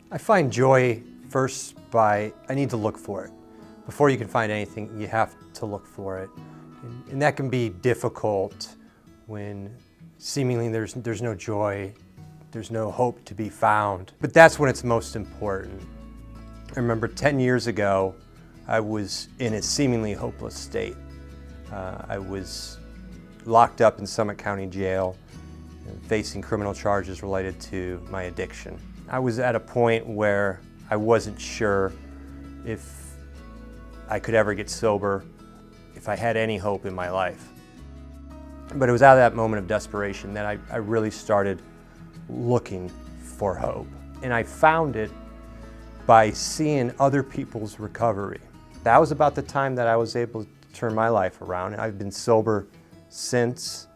I find joy first I need to look for it. Before you can find anything, you have to look for it. And that can be difficult when seemingly there's no joy, there's no hope to be found. But that's when it's most important. I remember 10 years ago, I was in a seemingly hopeless state. I was locked up in Summit County Jail, facing criminal charges related to my addiction. I was at a point where I wasn't sure if I could ever get sober, if I had any hope in my life. But it was out of that moment of desperation that I really started looking for hope. And I found it by seeing other people's recovery. That was about the time that I was able to turn my life around. I've been sober since,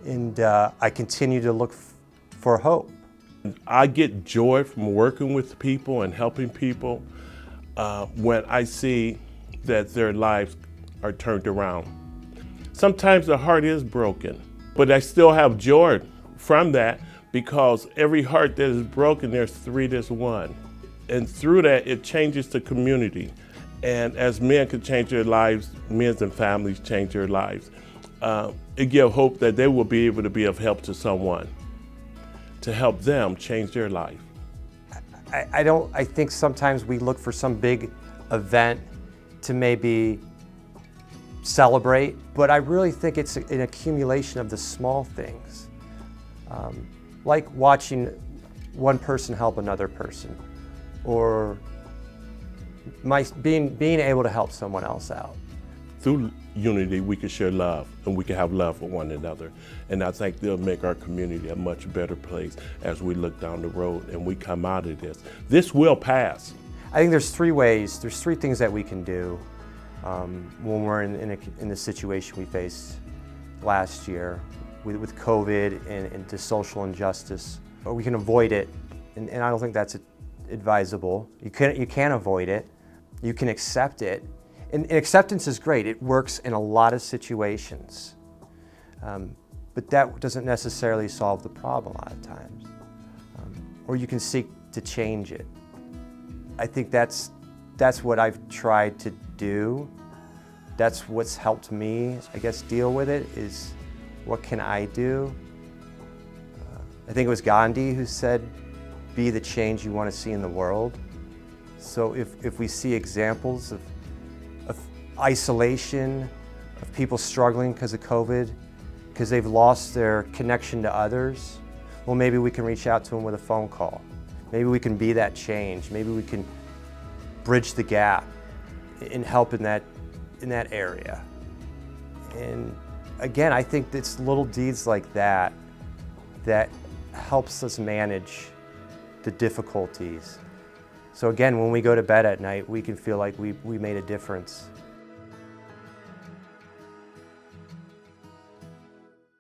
and I continue to look for hope. I get joy from working with people and helping people when I see that their lives are turned around. Sometimes the heart is broken, but I still have joy from that because every heart that is broken, there's three that's one. And through that, it changes the community. And as men can change their lives, men and families change their lives. It gives hope that they will be able to be of help to someone, to help them change their life. I think sometimes we look for some big event to maybe celebrate, but I really think it's an accumulation of the small things. Like watching one person help another person, or being able to help someone else out. Through unity, we can share love, and we can have love for one another. And I think they'll make our community a much better place as we look down the road and we come out of this. This will pass. I think there's three things that we can do when we're in the situation we faced last year with COVID and the social injustice. Or we can avoid it, and I don't think that's advisable. You can avoid it. You can accept it. And acceptance is great. It works in a lot of situations. But that doesn't necessarily solve the problem a lot of times. Or you can seek to change it. I think that's what I've tried to do. That's what's helped me, I guess, deal with it, is what can I do? I think it was Gandhi who said, be the change you want to see in the world. So if we see examples of isolation, of people struggling because of COVID, because they've lost their connection to others, well, maybe we can reach out to them with a phone call. Maybe we can be that change. Maybe we can bridge the gap and help in that area. And again, I think it's little deeds like that that helps us manage the difficulties. So again, when we go to bed at night, we can feel like we made a difference.